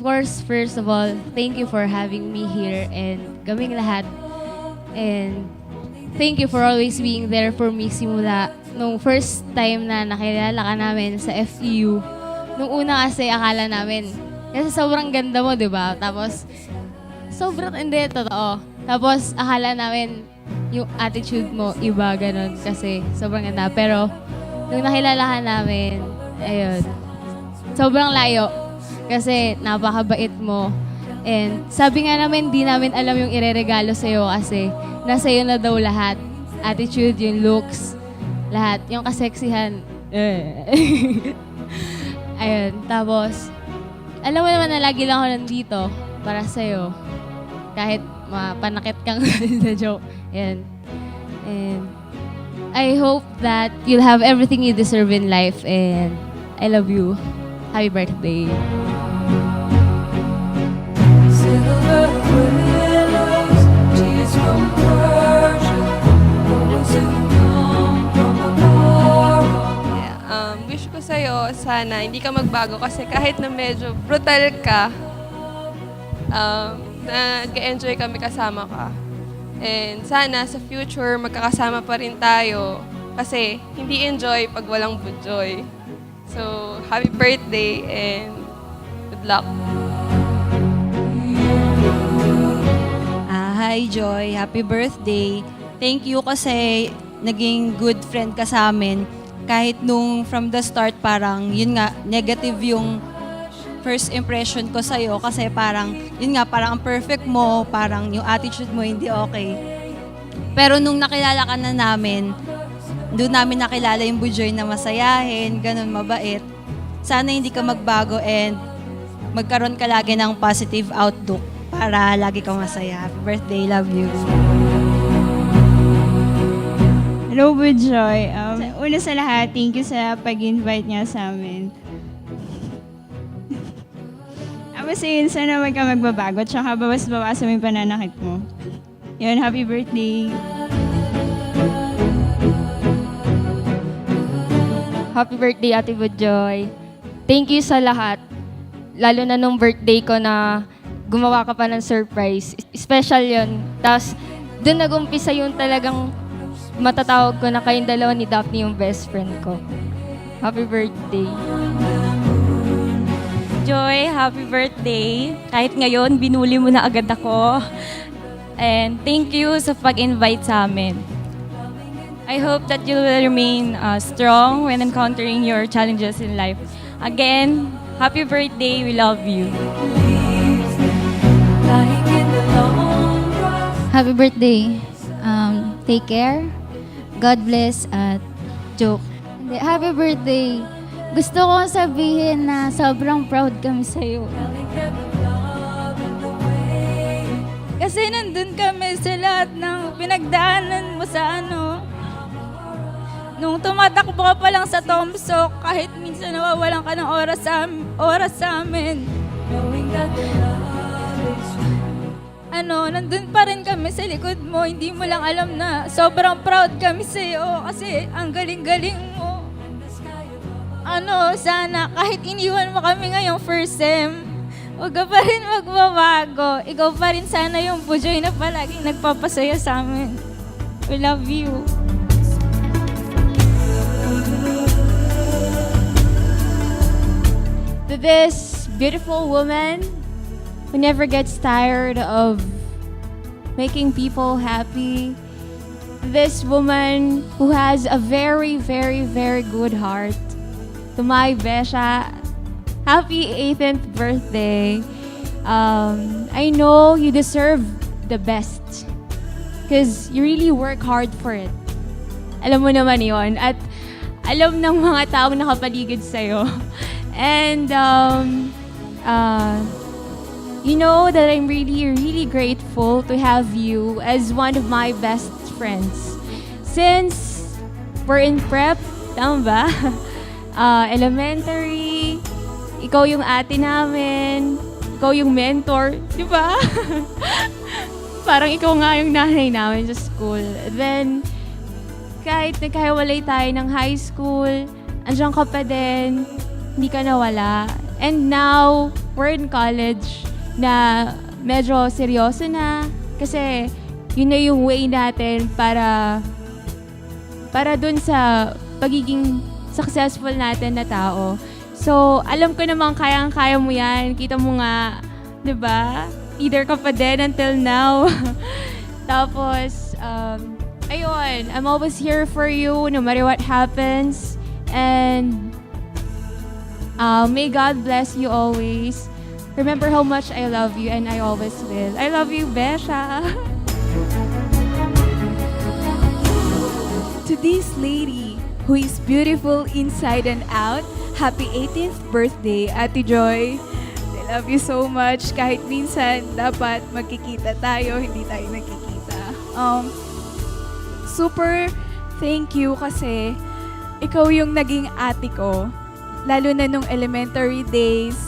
course, first of all, thank you for having me here and kaming lahat. And thank you for always being there for me simula nung first time na nakilala ka namin sa FEU. Nung una kasi akala namin, kasi sobrang ganda mo, di ba? Tapos, sobrang hindi, totoo. Tapos, akala namin yung attitude mo, iba, ganun. Kasi sobrang ganda. Pero, nung nakilala ka namin, ayun, sobrang layo. Kasi napakabait mo. And sabi nga namin, di namin alam yung ireregalo sa'yo kasi nasa iyo na daw lahat. Attitude, yung looks, lahat. Yung kaseksihan. Ayun. Tapos, alam mo naman na lagi lang ako nandito para sa'yo. Kahit mapanakit kang na joke. Ayun. And I hope that you'll have everything you deserve in life. And I love you. Happy birthday. Silver willows, tears from Persia, rolling down from afar. Wish ko sa'yo, sana hindi ka magbago kasi kahit na medyo brutal ka, nag-enjoy kami kasama ka. And sana sa future, magkakasama pa rin tayo kasi hindi enjoy pag walang joy. So, happy birthday and good luck. Hi Joy, happy birthday. Thank you kasi naging good friend ka sa amin. Kahit nung from the start parang, yun nga, negative yung first impression ko sa'yo kasi parang, yun nga, parang ang perfect mo, parang yung attitude mo hindi okay. Pero nung nakilala ka na namin, doon namin nakilala yung Bujoy na masayahin, ganun, mabait. Sana hindi ka magbago and magkaroon ka lagi ng positive outlook para lagi kang masaya. Happy birthday, love you. Hello, Bujoy. Una sa lahat, thank you sa pag-invite niya sa amin. Tapos yun, sana wag ka magbabago at saka bawas-bawasan mo yung pananakit mo. Yun, happy birthday. Happy birthday, Ate Bujoy. Thank you sa lahat. Lalo na nung birthday ko na gumawa ka pa ng surprise. Special yun. Tapos, doon nag-umpisa yung talagang matatawag ko na kayong dalawa ni Daphne yung best friend ko. Happy birthday. Joy, happy birthday. Kahit ngayon, binuli mo na agad ako. And thank you sa pag-invite sa amin. I hope that you will remain strong when encountering your challenges in life. Again, happy birthday. We love you. Lying in the long grass. Happy birthday. Take care. God bless at joke. Hindi, happy birthday. Gusto ko sabihin na sobrang proud kami sa'yo. Kasi nandun kami sa lahat ng pinagdaanan mo sa Nung tumatakbo ka pa lang sa Tomsok, kahit minsan nawawalan ka ng oras sa amin. Knowing that the love is Nandun pa rin kami sa likod mo. Hindi mo lang alam na sobrang proud kami sa'yo kasi ang galing-galing mo. Sana kahit iniwan mo kami ngayong first sem, huwag ka pa rin magbabago. Ikaw pa rin sana yung Bujoy na palaging nagpapasaya sa amin. We love you. To this beautiful woman who never gets tired of making people happy. This woman who has a very, very, very good heart. To my Besha, happy 18th birthday. I know you deserve the best because you really work hard for it. Alam mo naman yon at alam ng mga taong nakapaligid sa'yo. And you know that I'm really, really grateful to have you as one of my best friends. Since we're in prep, tama ba? Elementary, ikaw yung ate namin, ikaw yung mentor, di ba? Parang ikaw nga yung nanay namin sa school. Then, kahit nagkahiwalay tayo ng high school, andiyan ka pa din, hindi ka nawala. And now, we're in college na medyo seryoso na kasi yun na yung way natin para dun sa pagiging successful natin na tao. So, alam ko namang kayang-kaya mo yan. Kita mo nga, 'di ba? Either ka pa din until now. Tapos, ayun, I'm always here for you no matter what happens. And may God bless you always. Remember how much I love you and I always will. I love you, Besha. To this lady who is beautiful inside and out, happy 18th birthday, Ate Joy. I love you so much. Kahit minsan dapat magkikita tayo, hindi tayo nagkikita. Super thank you kasi ikaw yung naging ate ko. Lalo na nung elementary days.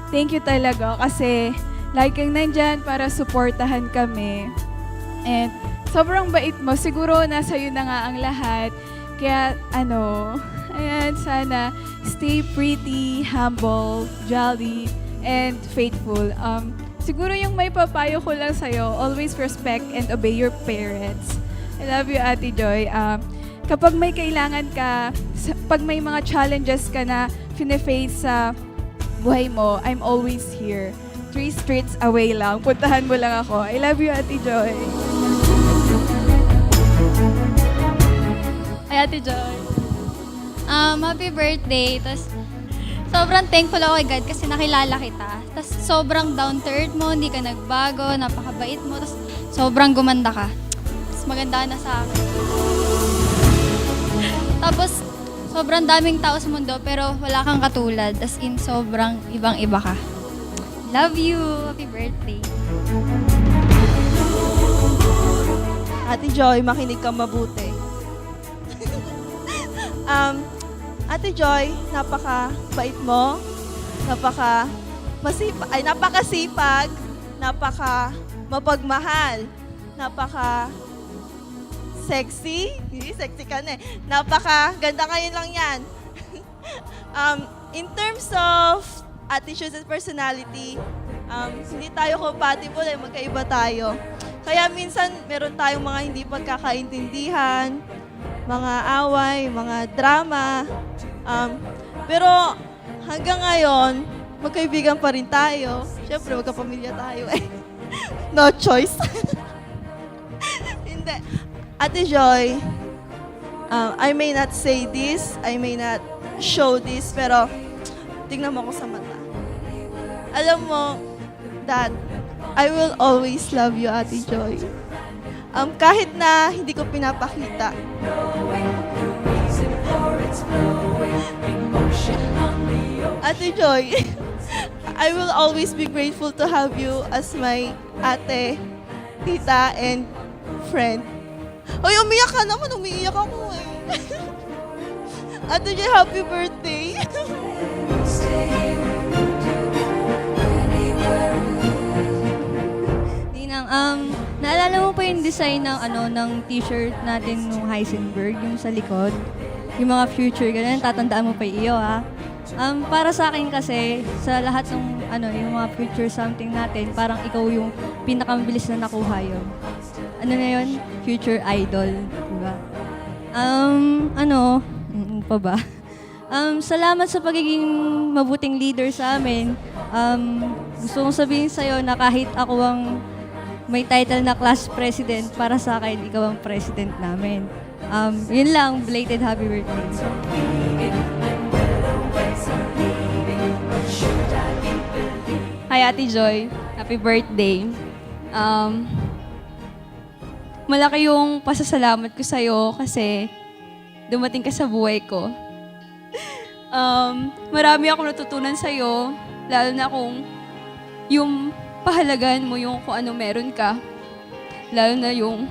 Thank you talaga kasi lagi kang nandyan para supportahan kami. And sobrang bait mo. Siguro nasa iyo na nga ang lahat. Kaya ayan, sana stay pretty, humble, jolly, and faithful. Siguro yung may papayo ko lang sa'yo, always respect and obey your parents. I love you, Ate Joy. Kapag may kailangan ka, pag may mga challenges ka na fine-face sa buhay mo, I'm always here. 3 streets away lang. Puntahan mo lang ako. I love you, Ate Joy. Ay, Ate Joy. Happy birthday. Tas sobrang thankful ako kay God kasi nakilala kita. Tas sobrang down to earth mo, hindi ka nagbago, napakabait mo. Tas sobrang gumanda ka. Tas maganda ka na sa akin. Tapos sobrang daming tao sa mundo pero wala kang katulad. As in, sobrang ibang-iba ka. Love you. Happy birthday. Ate Joy, makinig kang mabuti. Ate Joy, napaka-bait mo, napakasipag, napaka-mapagmahal, napaka-sexy, hindi sexy ka na eh, napaka-ganda ngayon lang yan. In terms of attitudes and personality, hindi tayo compatible, magkaiba tayo. Kaya minsan meron tayong mga hindi pagkakaintindihan, mga away, mga drama. Pero hanggang ngayon, magkaibigan pa rin tayo. Siyempre, magkapamilya tayo eh. No choice. Hindi. Ate Joy, I may not say this, I may not show this, pero tingnan mo ko sa mata. Alam mo that I will always love you, Ate Joy. Kahit na hindi ko pinapakita. Ate Joy, I will always be grateful to have you as my ate, tita, and friend. Hoy, umiyak ka naman. Umiiyak ako eh. Ate Joy, happy birthday. Naalala mo pa yung design ng ng t-shirt natin nung Heisenberg, yung sa likod? Yung mga future, ganun, tatandaan mo pa iyo, ha? Para sa akin kasi, sa lahat ng yung mga future something natin, parang ikaw yung pinakamabilis na nakuha yun. Ano na yun? Future idol, diba? Ano pa ba? Salamat sa pagiging mabuting leader sa amin. Gusto kong sabihin sa'yo na kahit ako ang may title na class president, para sa akin, ikaw ang president namin. Yun lang, belated happy birthday. Hi, Ate Joy. Happy birthday. Malaki yung pasasalamat ko sa'yo kasi dumating ka sa buhay ko. Marami akong natutunan sa'yo, lalo na kung yung pahalagahan mo yung kung ano meron ka. Lalo na yung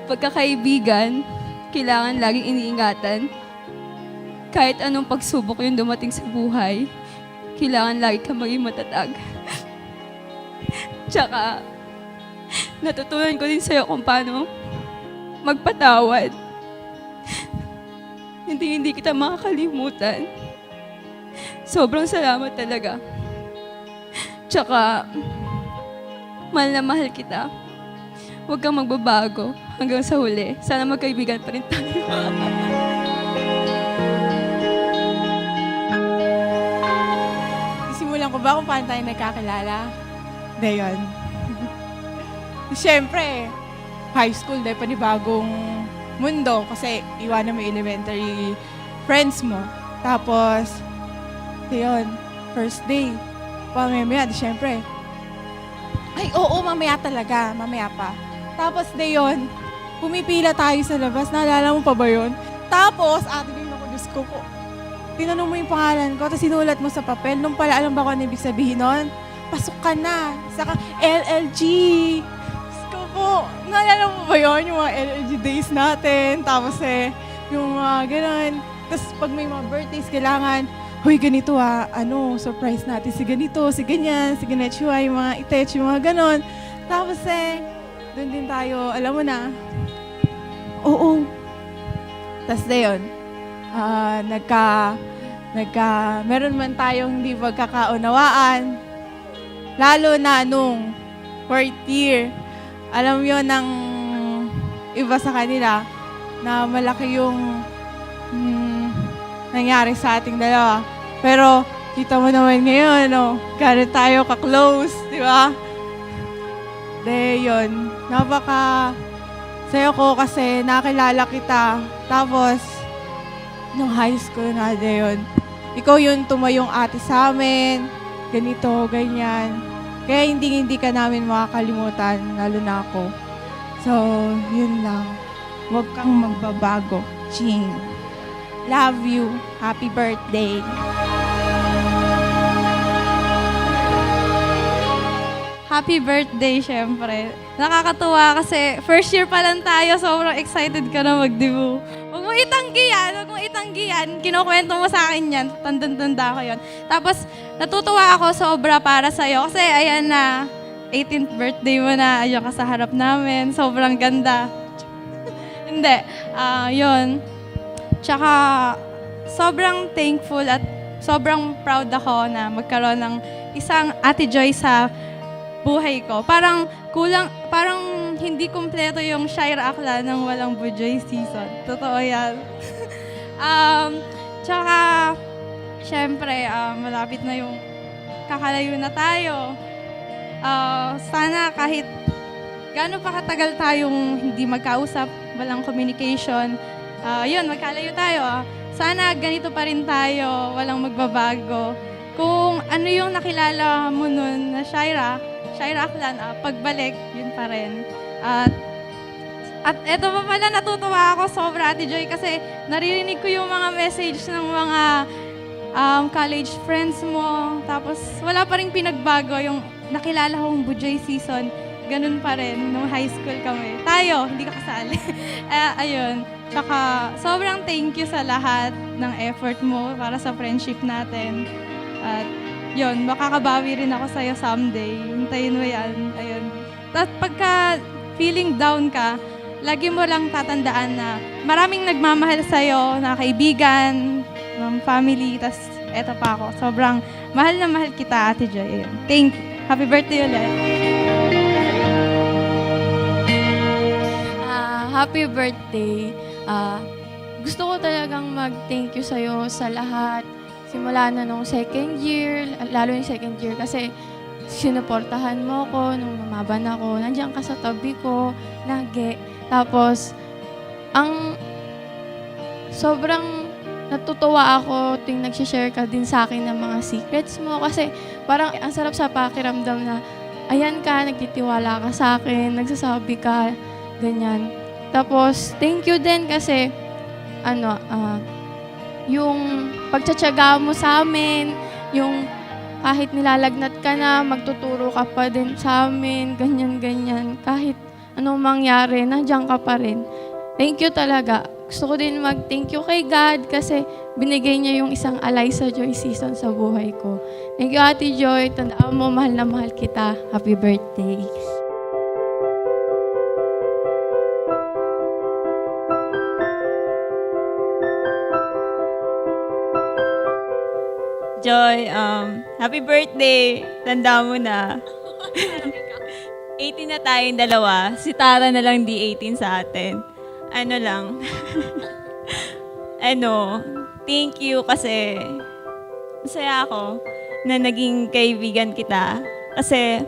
pagkakaibigan, kailangan laging iniingatan. Kahit anong pagsubok yung dumating sa buhay, kailangan lagi ka maging matatag. Tsaka, natutunan ko din sa'yo kung paano magpatawad. Hindi kita makakalimutan. Sobrang salamat talaga. Tsaka, mahal na mahal kita. Huwag kang magbabago hanggang sa huli. Sana magkaibigan pa rin tayo. Simulan ko ba kung paano tayo nagkakilala? De yun. Siyempre, high school, dahil panibagong mundo kasi iwanan mo yung elementary friends mo. Tapos, yun, first day. Mamaya, di syempre. Ay, oo, mamaya talaga. Mamaya pa. Tapos, de yun, pumipila tayo sa labas. Naalala mo pa ba yun? Tapos, ate din ako, Diyos ko, tinanong mo yung pangalan ko, tapos sinulat mo sa papel. Nung pala, alam ba kung ano ibig sabihin nun? Pasok ka na. Saka, LLG. Diyos ko po. Naalala mo ba yun? Yung mga LLG days natin. Tapos yung mga ganun. Tapos pag may mga birthdays, kailangan, huy, ganito surprise natin si ganito, si ganyan, si ganetsua, yung mga itech, yung mga ganon. Tapos doon din tayo, alam mo na, oo. Tapos na yun, meron man tayong hindi pagkakaunawaan, lalo na nung 4th year. Alam yun ng iba sa kanila na malaki yung nangyari sa ating dalawa. Pero, kita mo naman ngayon, gano'n tayo ka-close, di ba? Yun, sayo ko kasi nakilala kita. Tapos, nung high school na, yun, ikaw yung tumayong ate sa amin, ganito, ganyan. Kaya hindi ka namin makakalimutan, lalo na ako. So, yun lang. Huwag kang magbabago, Ching. Love you. Happy birthday. Happy birthday, syempre. Nakakatuwa kasi first year pa lang tayo, sobrang excited ka na mag-debut. Huwag mo itanggi yan. Kinukwento mo sa akin yan. Tanda ko yon. Tapos, natutuwa ako sobra para sa'yo kasi ayan na, 18th birthday mo na, ayan ka sa harap namin. Sobrang ganda. Hindi. Yun. Tsaka, sobrang thankful at sobrang proud ako na magkaroon ng isang Ate Joy sa buhay ko. Parang hindi kumpleto yung Shira Aklan ng Walang Bujoy season. Totoo yan. Tsaka, syempre, malapit na yung kakalayo na tayo. Sana kahit gaano pa katagal tayong hindi magkausap, walang communication, yun, magkalayo tayo. Sana ganito pa rin tayo, walang magbabago. Kung ano yung nakilala mo nun na Shira Aklan, pagbalik, yun pa rin. At eto pa pala, natutuwa ako sobra, Ate Joy, kasi naririnig ko yung mga message ng mga college friends mo. Tapos wala pa rin pinagbago yung nakilala kong Bujoy season. Ganun pa rin nung high school kami. Tayo, hindi ka kasali. Ayun. Tsaka, sobrang thank you sa lahat ng effort mo para sa friendship natin. At yun, makakabawi rin ako sa'yo someday. Hintayin mo yan. Ayun. Tapos pagka feeling down ka, lagi mo lang tatandaan na maraming nagmamahal sa'yo, na kaibigan, family, tas eto pa ako. Sobrang mahal na mahal kita, Ate Joy. Ayun. Thank you. Happy birthday ulit. Happy birthday. Gusto ko talagang mag-thank you sa'yo sa lahat. Simula na nung second year, lalo yung second year kasi sinuportahan mo ko nung lumaban ako. Nandiyan ka sa tabi ko, lagi. Tapos, sobrang natutuwa ako tuwing nagsishare ka din sa akin ng mga secrets mo kasi parang ang sarap sa pakiramdam na ayan ka, nagtitiwala ka sa akin, nagsasabi ka, ganyan. Tapos, thank you din kasi, yung pagtsatsaga mo sa amin, yung kahit nilalagnat ka na, magtuturo ka pa din sa amin, ganyan-ganyan. Kahit anong mangyari, nandiyan ka pa rin. Thank you talaga. Gusto ko din mag-thank you kay God kasi binigay niya yung isang alay sa Joy season sa buhay ko. Thank you, Ate Joy. Tandaan mo, mahal na mahal kita. Happy birthday. Joy, Happy birthday! Tanda mo na. 18 na tayong dalawa. Si Tara na lang di 18 sa atin. Ano lang. Thank you kasi masaya ako na naging kaibigan kita. Kasi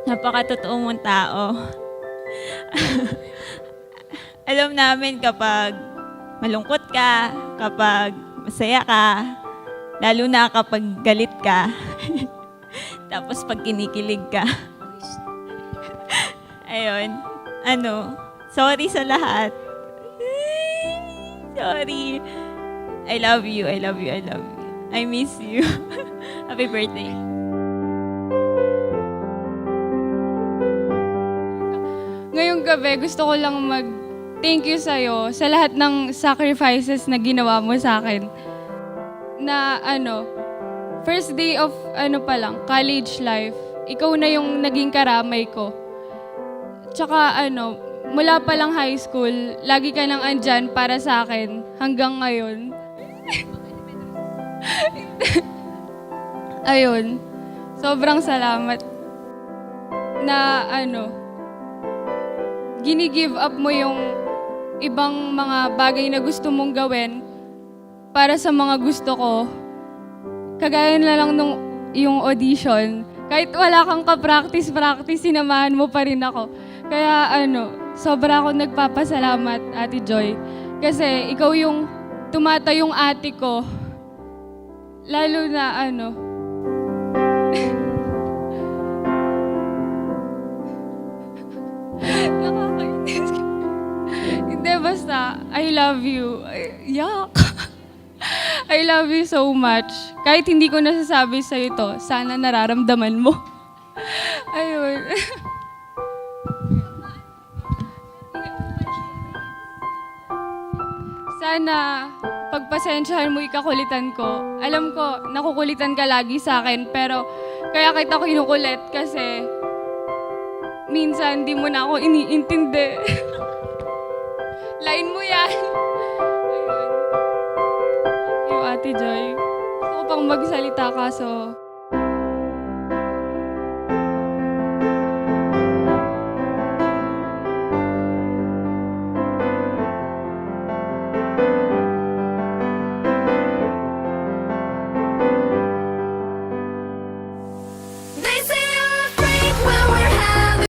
napakatotoo mong tao. Alam namin kapag malungkot ka, kapag masaya ka, lalo na kapag galit ka. Tapos pag kinikilig ka. Ayun. Sorry sa lahat. Sorry. I love you. I love you. I love you. I miss you. Happy birthday. Ngayong gabi, gusto ko lang mag-thank you sa'yo sa lahat ng sacrifices na ginawa mo sa akin. Na first day of college life, ikaw na yung naging karamay ko. Tsaka mula pa lang high school, lagi ka nang andyan para sa akin hanggang ngayon. Ayun, sobrang salamat na gini-give up mo yung ibang mga bagay na gusto mong gawin para sa mga gusto ko. Kagaya na lang nung yung audition, kahit wala kang ka-practice, sinamahan mo pa rin ako. Kaya sobra ako nagpapasalamat, Ate Joy. Kasi ikaw yung tumatayong ate ko. Lalo na nakakainis. Hindi, basta, I love you. Yuck. I love you so much. Kahit hindi ko nasasabi sa'yo to, sana nararamdaman mo. Ayun. Sana pagpasensyahan mo ikakulitan ko. Alam ko, nakukulitan ka lagi sa akin, pero kaya kita kinukulit kasi minsan di mo na ako iniintindi. Line mo yan. Ayun. Yung Ate Joy, gusto ko pang magsalita kaso